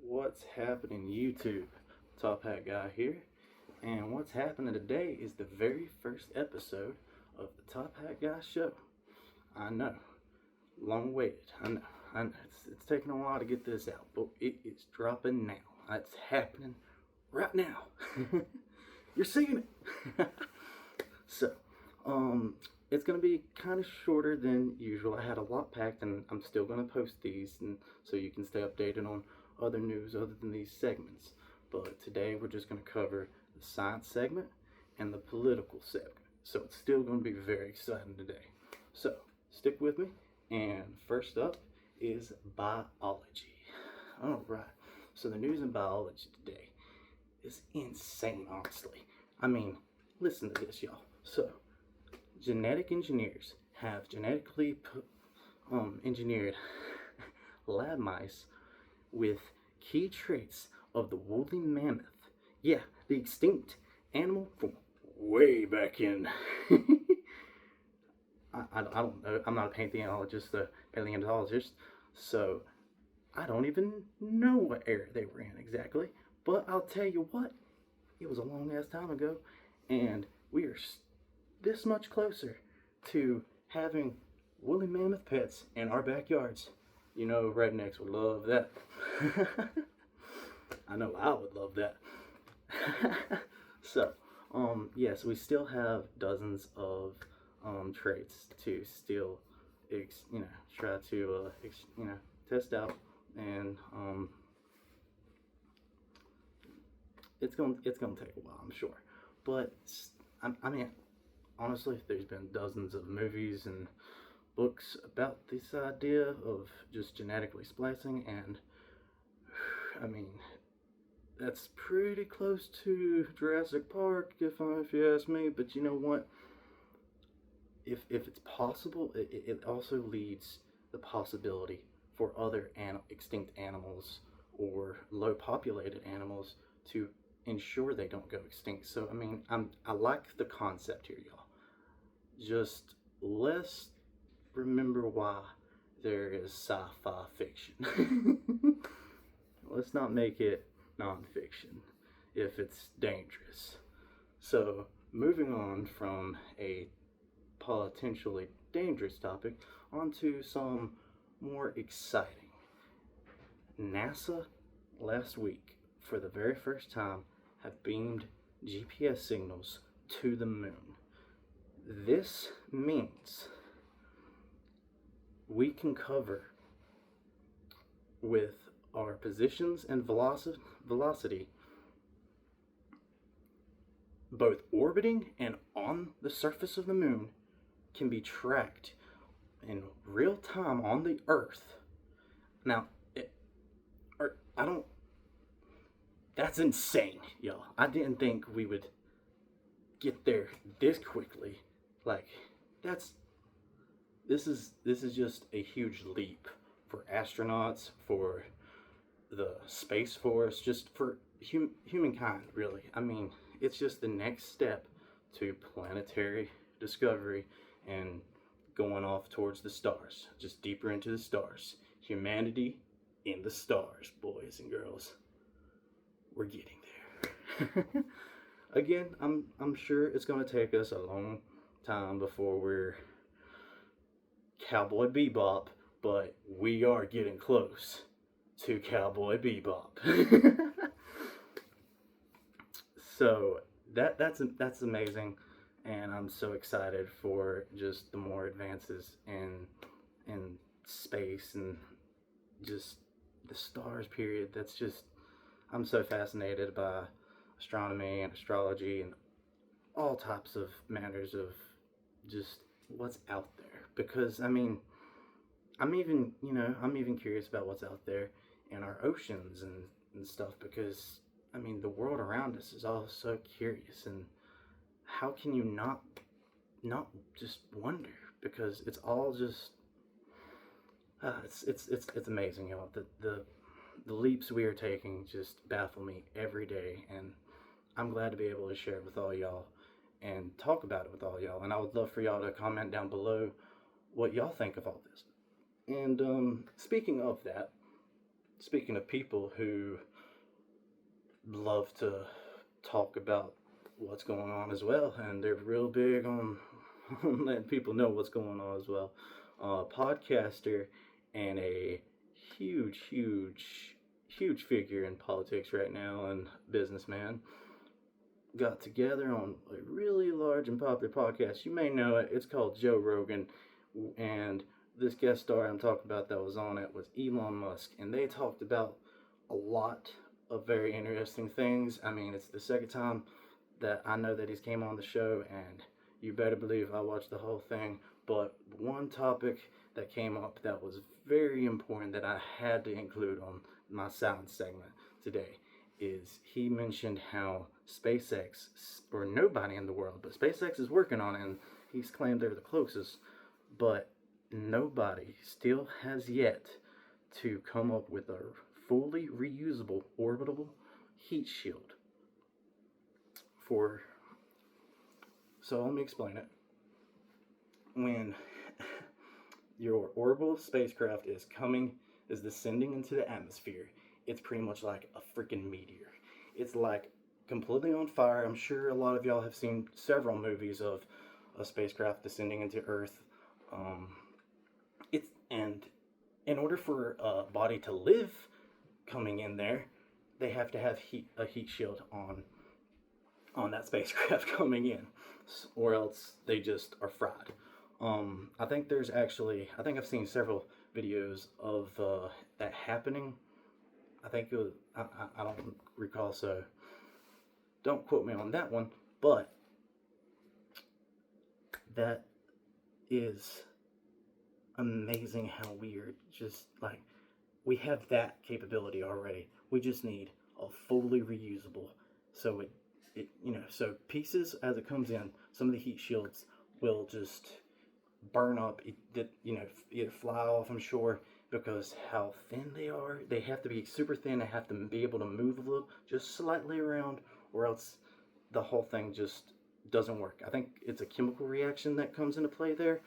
What's happening, YouTube? Top Hat Guy here, and what's happening today is the very first episode of the Top Hat Guy show. I know, long waited. I know. It's taking a while to get this out, but it is dropping now. It's happening right now. You're seeing it. So, it's gonna be kind of shorter than usual. I had a lot packed, and I'm still gonna post these, and so you can stay updated on other news other than these segments. But today we're just gonna cover the science segment and the political segment. So it's still gonna be very exciting today. So stick with me. And first up is biology. All right. So the news in biology today is insane, honestly. I mean, listen to this, y'all. So genetic engineers have genetically engineered lab mice with key traits of the woolly mammoth. Yeah, the extinct animal from way back in. I don't know. I'm not a paleontologist, a paleontologist, so I don't even know what era they were in exactly. But I'll tell you what, it was a long ass time ago, and we are this much closer to having woolly mammoth pets in our backyards. You know, rednecks would love that. I know I would love that. So, yes, we still have dozens of traits to still, try to, test out, and it's gonna take a while, I'm sure. But I mean, honestly, there's been dozens of movies and books about this idea of just genetically splicing, and I mean, that's pretty close to Jurassic Park, if you ask me. But you know what? If it's possible, it also leads the possibility for other extinct animals or low populated animals to ensure they don't go extinct. So I mean, I like the concept here, y'all. Just let's remember why there is sci-fi fiction. Let's not make it nonfiction if it's dangerous. So, moving on from a potentially dangerous topic onto some more exciting. NASA last week, for the very first time, have beamed GPS signals to the moon. This means we can cover with our positions and velocity both orbiting and on the surface of the moon can be tracked in real time on the Earth. Now, that's insane, y'all. I didn't think we would get there this quickly. Like, this is just a huge leap for astronauts, for the Space Force, just for humankind, really. I mean, it's just the next step to planetary discovery and going off towards the stars, just deeper into the stars. Humanity in the stars, boys and girls. We're getting there. Again, I'm sure it's going to take us a long time before we're Cowboy Bebop, but we are getting close to Cowboy Bebop. So that's amazing, and I'm so excited for just the more advances in space and just the stars. Period. That's just, I'm so fascinated by astronomy and astrology and all types of matters of just what's out there. Because I mean, I'm even curious about what's out there in our oceans and stuff, because I mean, the world around us is all so curious, and how can you not just wonder? Because it's all just it's amazing, y'all. The leaps we are taking just baffle me every day, and I'm glad to be able to share it with all y'all and talk about it with all y'all. And I would love for y'all to comment down below what y'all think of all this. And speaking of that, speaking of people who love to talk about what's going on as well, and they're real big on, on letting people know what's going on as well. Podcaster and a huge figure in politics right now and businessman got together on a really large and popular podcast. You may know it. It's called Joe Rogan, and this guest star I'm talking about that was on it was Elon Musk, and they talked about a lot of very interesting things. I mean, it's the second time that I know that he's came on the show, and you better believe I watched the whole thing. But one topic that came up that was very important that I had to include on my silence segment today is he mentioned how SpaceX, or nobody in the world, but SpaceX is working on it, and he's claimed they're the closest, but nobody still has yet to come up with a fully reusable orbital heat shield for. So let me explain it. When your orbital spacecraft is descending into the atmosphere, it's pretty much like a freaking meteor. It's like completely on fire. I'm sure a lot of y'all have seen several movies of a spacecraft descending into Earth. And in order for a body to live coming in there, they have to have a heat shield on that spacecraft coming in, or else they just are fried. I think I've seen several videos of that happening. I think it was, I don't recall, so don't quote me on that one, but that is amazing how weird. Just like, we have that capability already. We just need a fully reusable. So so pieces as it comes in, some of the heat shields will just burn up. It fly off, I'm sure, because how thin they are. They have to be super thin. They have to be able to move a little, just slightly around, or else the whole thing just doesn't work. I think it's a chemical reaction that comes into play there.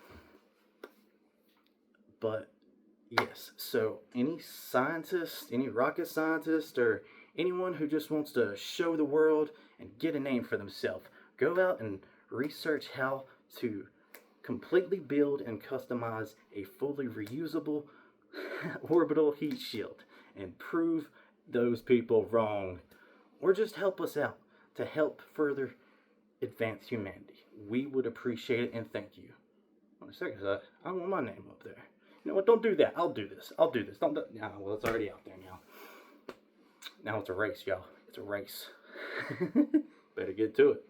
But yes, so any scientist, any rocket scientist, or anyone who just wants to show the world and get a name for themselves, go out and research how to completely build and customize a fully reusable orbital heat shield and prove those people wrong, or just help us out to help further advance humanity. We would appreciate it, and thank you. On a second, I want my name up there. You know what? Don't do that. I'll do this. Don't do. No, well, it's already out there now. Now it's a race, y'all. It's a race. Better get to it.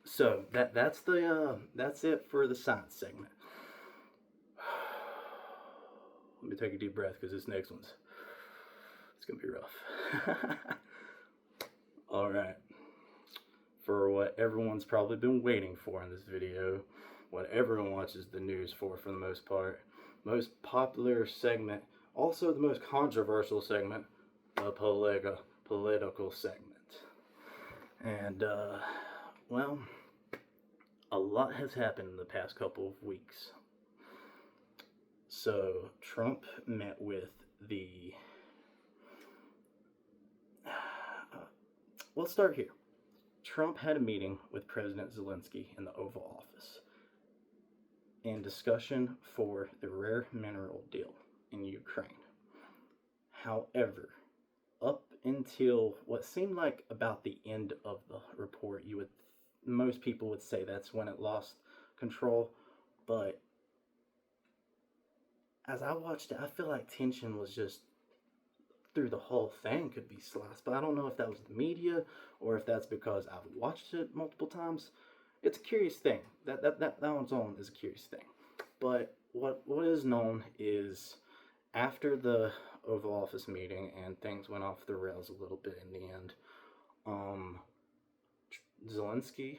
So that's it for the science segment. Let me take a deep breath because this next it's gonna be rough. All right. For what everyone's probably been waiting for in this video, what everyone watches the news for the most part, most popular segment, also the most controversial segment, the political segment. And well, a lot has happened in the past couple of weeks. So Trump met with the let's start here. Trump had a meeting with President Zelensky in the Oval Office in discussion for the rare mineral deal in Ukraine. However, up until what seemed like about the end of the report, most people would say that's when it lost control, but as I watched it, I feel like tension was just through the whole thing could be sliced, but I don't know if that was the media or if that's because I've watched it multiple times. It's a curious thing. That one's on is a curious thing. But what is known is after the Oval Office meeting and things went off the rails a little bit in the end,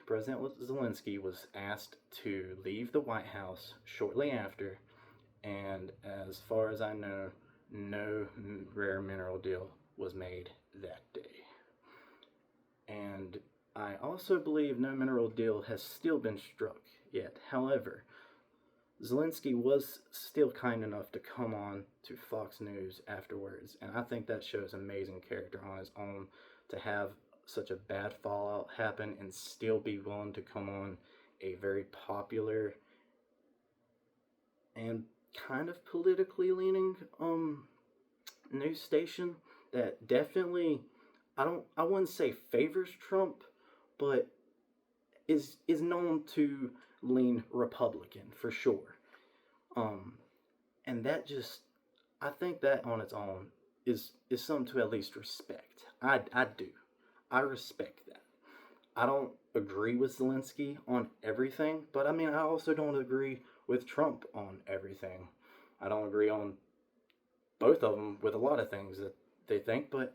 President Zelensky was asked to leave the White House shortly after, and as far as I know, no rare mineral deal was made that day. And I also believe no mineral deal has still been struck yet. However, Zelensky was still kind enough to come on to Fox News afterwards, and I think that shows amazing character on his own to have such a bad fallout happen and still be willing to come on a very popular and kind of politically leaning news station that definitely I wouldn't say favors Trump, but is known to lean Republican for sure. Um, and that just I think that on its own is something to at least respect. I do. I respect that. I don't agree with Zelensky on everything, but I mean I also don't agree with Trump on everything. I don't agree on both of them with a lot of things that they think, but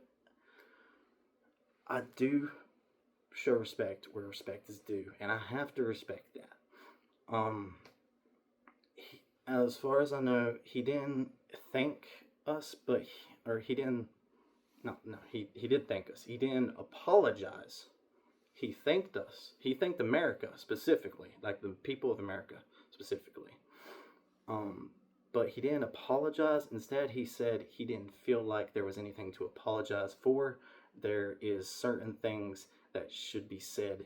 I do show respect where respect is due, and I have to respect that. As far as I know, he didn't thank us, or he didn't. No, he did thank us. He didn't apologize. He thanked us. He thanked America specifically, like the people of America specifically. Um, but he didn't apologize. Instead, he said he didn't feel like there was anything to apologize for. There is certain things that should be said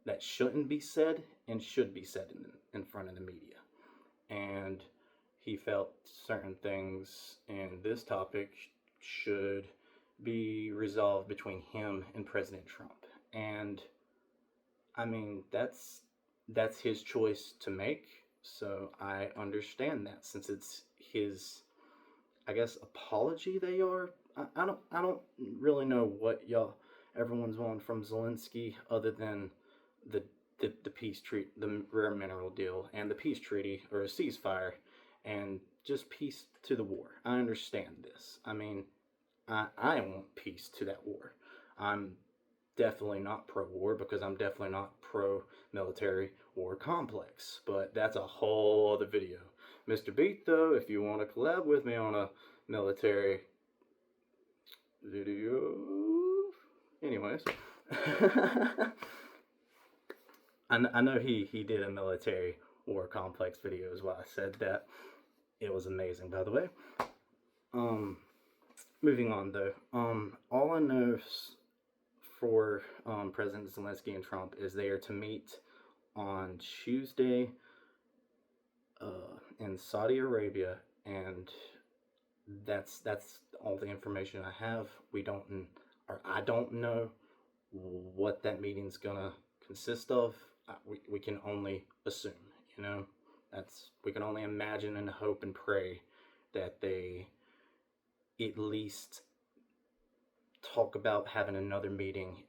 that shouldn't be said and should be said in front of the media. And he felt certain things in this topic should be resolved between him and President Trump. And I mean, that's his choice to make. So I understand that since it's his, I guess, apology they are. I don't really know what everyone's wanting from Zelensky other than the the peace treat the rare mineral deal and the peace treaty or a ceasefire and just peace to the war. I understand this. I mean, I want peace to that war. I'm definitely not pro-war because I'm definitely not pro-military war complex. But that's a whole other video. Mr. Beat, though, if you want to collab with me on a military video... Anyways. I know he did a military war complex video is why I said that. It was amazing, by the way. Moving on, though. All I know for President Zelensky and Trump is they are to meet on Tuesday in Saudi Arabia, and that's all the information I have. I don't know what that meeting's gonna consist of. We can only assume, we can only imagine and hope and pray that they at least talk about having another meeting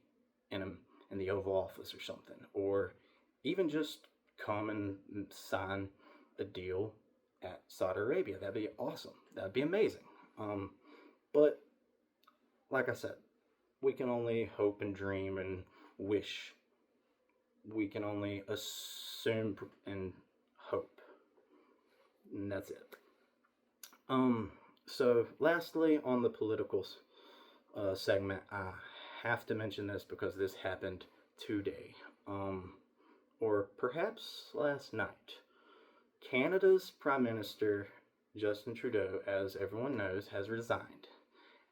in the Oval Office or something, or even just come and sign a deal at Saudi Arabia. That'd be awesome. That'd be amazing. But like I said, we can only hope and dream and wish. We can only assume and hope, and that's it. So lastly, on the political segment, I have to mention this because this happened today, or perhaps last night. Canada's Prime Minister, Justin Trudeau, as everyone knows, has resigned,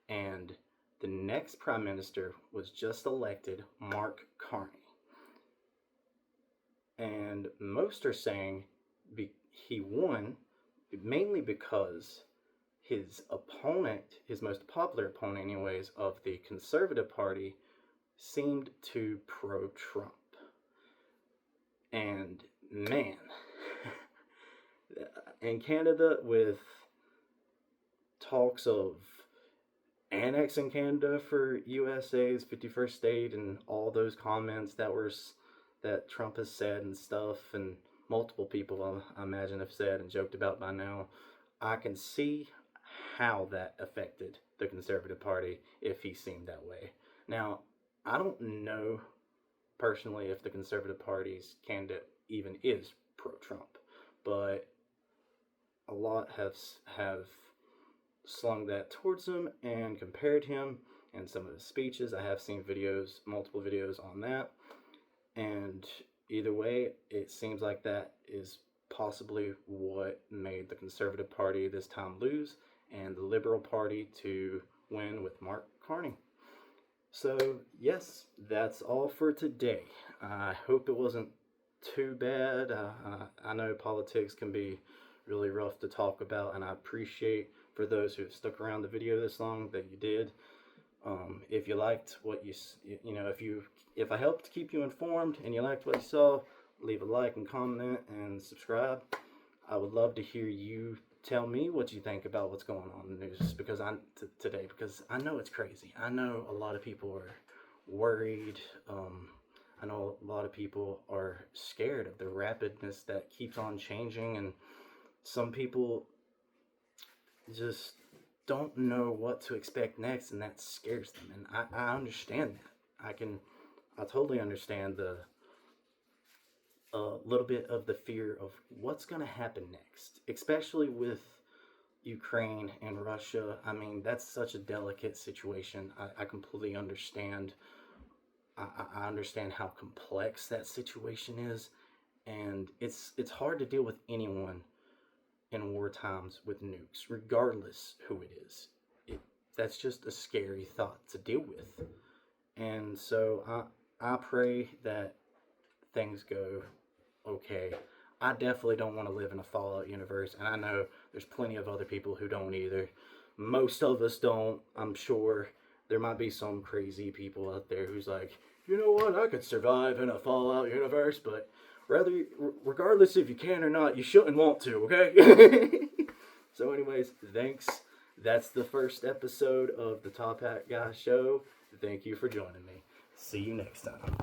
and the next Prime Minister was just elected, Mark Carney. And most are saying he won mainly because his opponent, his most popular opponent anyways, of the Conservative Party, seemed to pro-Trump. And man, in Canada, with talks of annexing Canada for USA's 51st state and all those comments that Trump has said and stuff, and multiple people I imagine have said and joked about by now, I can see how that affected the Conservative Party if he seemed that way. Now, I don't know personally if the Conservative Party's candidate even is pro-Trump, but a lot have slung that towards him and compared him in some of his speeches. I have seen multiple videos on that. And either way, it seems like that is possibly what made the Conservative Party this time lose and the Liberal Party to win with Mark Carney. So, yes, that's all for today. I hope it wasn't too bad. I know politics can be really rough to talk about, and I appreciate for those who have stuck around the video this long that you did. If you liked what if I helped keep you informed and you liked what you saw, leave a like and comment and subscribe. I would love to hear you tell me what you think about what's going on in the news because today, because I know it's crazy. I know a lot of people are worried. I know a lot of people are scared of the rapidness that keeps on changing, and some people just don't know what to expect next, and that scares them. And I understand that. I totally understand the a little bit of the fear of what's going to happen next, especially with Ukraine and Russia. I mean, that's such a delicate situation. I completely understand. I understand how complex that situation is, and it's hard to deal with anyone in war times with nukes, regardless who it is. That's just a scary thought to deal with. And so I pray that things go okay. I definitely don't want to live in a Fallout universe, and I know there's plenty of other people who don't either. Most of us don't, I'm sure. There might be some crazy people out there who's like, you know what, I could survive in a Fallout universe, but regardless if you can or not, you shouldn't want to, okay? So anyways, thanks. That's the first episode of the Top Hat Guy Show. Thank you for joining me. See you next time.